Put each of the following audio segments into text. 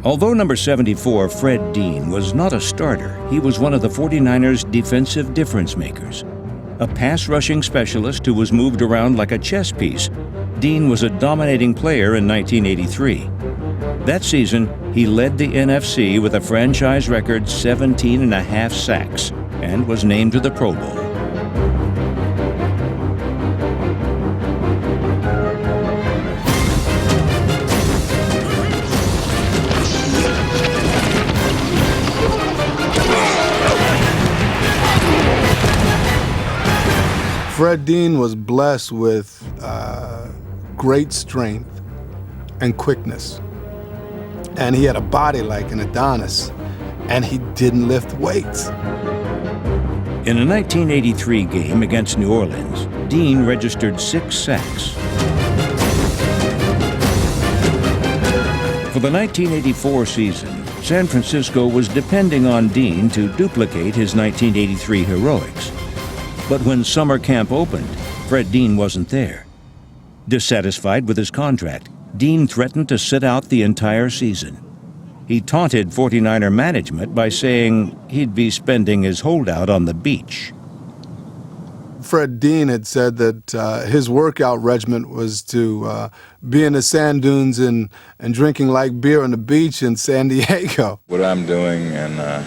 Although number 74, Fred Dean, was not a starter, he was one of the 49ers' defensive difference makers. A pass-rushing specialist who was moved around like a chess piece, Dean was a dominating player in 1983. That season, he led the NFC with a franchise record 17.5 sacks and was named to the Pro Bowl. Fred Dean was blessed with great strength and quickness. And he had a body like an Adonis, and he didn't lift weights. In a 1983 game against New Orleans, Dean registered 6 sacks. For the 1984 season, San Francisco was depending on Dean to duplicate his 1983 heroics. But when summer camp opened, Fred Dean wasn't there. Dissatisfied with his contract, Dean threatened to sit out the entire season. He taunted 49er management by saying he'd be spending his holdout on the beach. Fred Dean had said that his workout regimen was to be in the sand dunes and drinking light beer on the beach in San Diego. What I'm doing and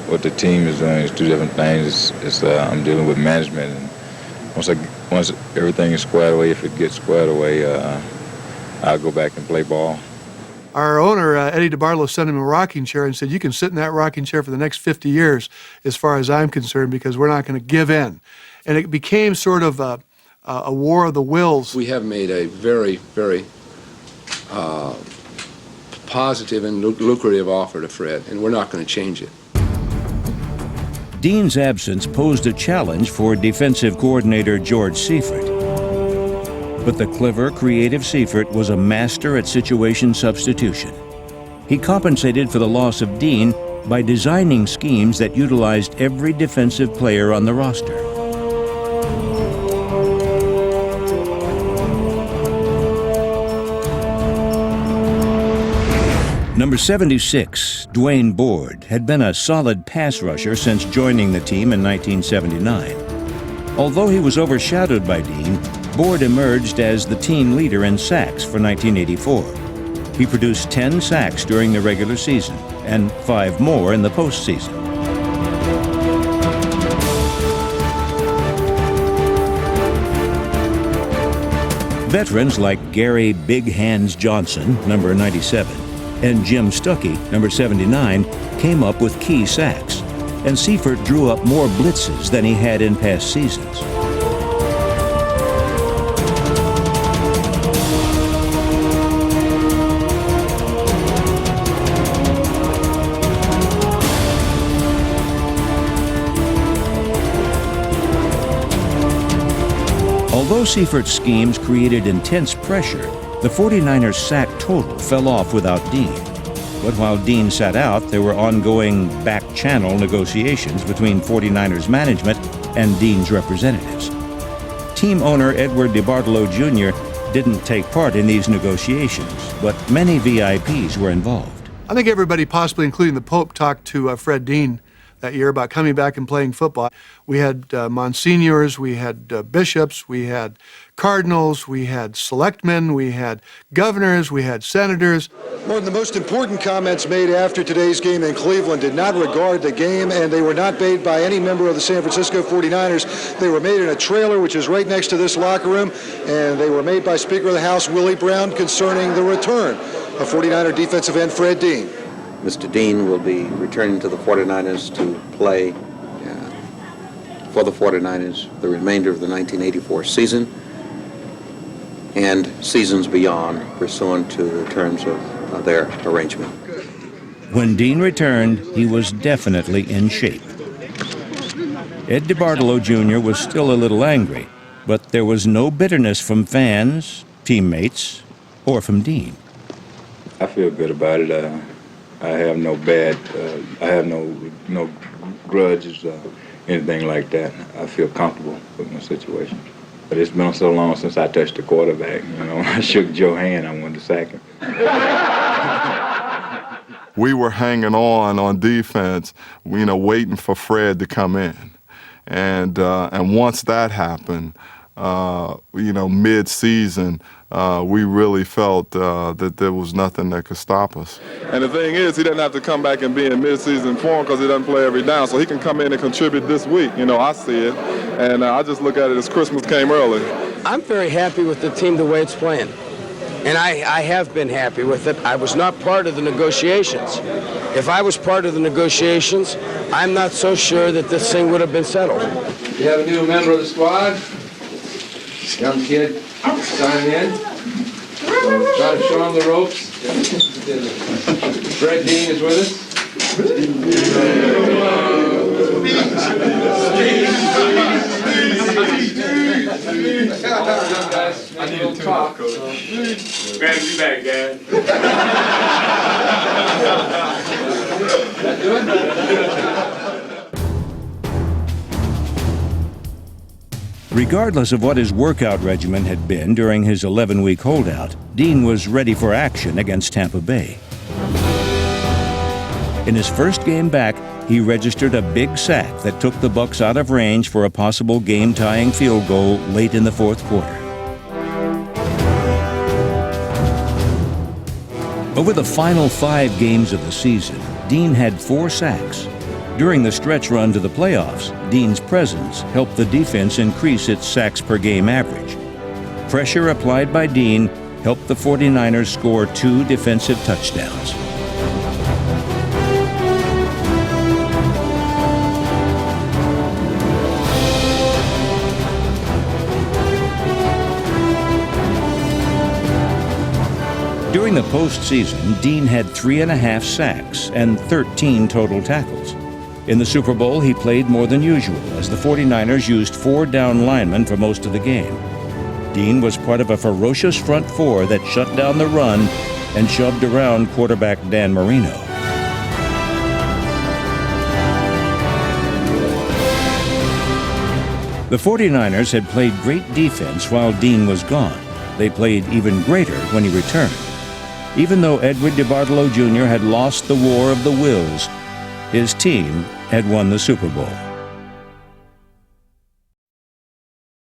what the team is doing is 2 different things. I'm dealing with management, and once everything is squared away, if it gets squared away, I'll go back and play ball. Our owner, Eddie DeBartolo, sent him a rocking chair and said, "You can sit in that rocking chair for the next 50 years, as far as I'm concerned, because we're not going to give in." And it became sort of a war of the wills. We have made a very, very positive and lucrative offer to Fred, and we're not going to change it. Dean's absence posed a challenge for defensive coordinator George Seifert. But the clever, creative Seifert was a master at situation substitution. He compensated for the loss of Dean by designing schemes that utilized every defensive player on the roster. Number 76, Dwayne Board, had been a solid pass rusher since joining the team in 1979. Although he was overshadowed by Dean, Board emerged as the team leader in sacks for 1984. He produced 10 sacks during the regular season and 5 more in the postseason. Veterans like Gary Big Hands Johnson, number 97, and Jim Stuckey, number 79, came up with key sacks, and Seifert drew up more blitzes than he had in past seasons. Although Seifert's schemes created intense pressure, the 49ers' sack total fell off without Dean. But while Dean sat out, there were ongoing back-channel negotiations between 49ers management and Dean's representatives. Team owner Edward DeBartolo Jr. didn't take part in these negotiations, but many VIPs were involved. I think everybody, possibly including the Pope, talked to Fred Dean that year about coming back and playing football. We had monsignors, we had bishops, we had cardinals, we had selectmen, we had governors, we had senators. One of the most important comments made after today's game in Cleveland did not regard the game, and they were not made by any member of the San Francisco 49ers. They were made in a trailer, which is right next to this locker room, and they were made by Speaker of the House Willie Brown concerning the return of 49er defensive end Fred Dean. Mr. Dean will be returning to the 49ers to play for the 49ers the remainder of the 1984 season and seasons beyond, pursuant to the terms of their arrangement. When Dean returned, he was definitely in shape. Ed DeBartolo Jr. was still a little angry, but there was no bitterness from fans, teammates, or from Dean. I feel good about it. I have no no grudges, anything like that. I feel comfortable with my situation. But it's been so long since I touched the quarterback. You know, when I shook Joe's hand, I wanted to sack him. we were hanging on defense, waiting for Fred to come in. And once that happened, mid-season, we really felt that there was nothing that could stop us. And the thing is, he doesn't have to come back and be in mid-season form because he doesn't play every down, so he can come in and contribute this week. I see it, and I just look at it as Christmas came early. I'm very happy with the team the way it's playing, and I have been happy with it. I was not part of the negotiations. If I was part of the negotiations, I'm not so sure that this thing would have been settled. You have a new member of the squad, young kid, sign in. So try to show him the ropes. Fred Dean is with us. I need to talk. Glad to be back, Dad. That good? Regardless of what his workout regimen had been during his 11-week holdout, Dean was ready for action against Tampa Bay. In his first game back, he registered a big sack that took the Bucs out of range for a possible game-tying field goal late in the fourth quarter. Over the final 5 games of the season, Dean had 4 sacks. During the stretch run to the playoffs, Dean's presence helped the defense increase its sacks per game average. Pressure applied by Dean helped the 49ers score 2 defensive touchdowns. During the postseason, Dean had 3.5 sacks and 13 total tackles. In the Super Bowl, he played more than usual as the 49ers used 4 down linemen for most of the game. Dean was part of a ferocious front 4 that shut down the run and shoved around quarterback Dan Marino. The 49ers had played great defense while Dean was gone. They played even greater when he returned. Even though Edward DeBartolo Jr. had lost the War of the Wills, his team had won the Super Bowl.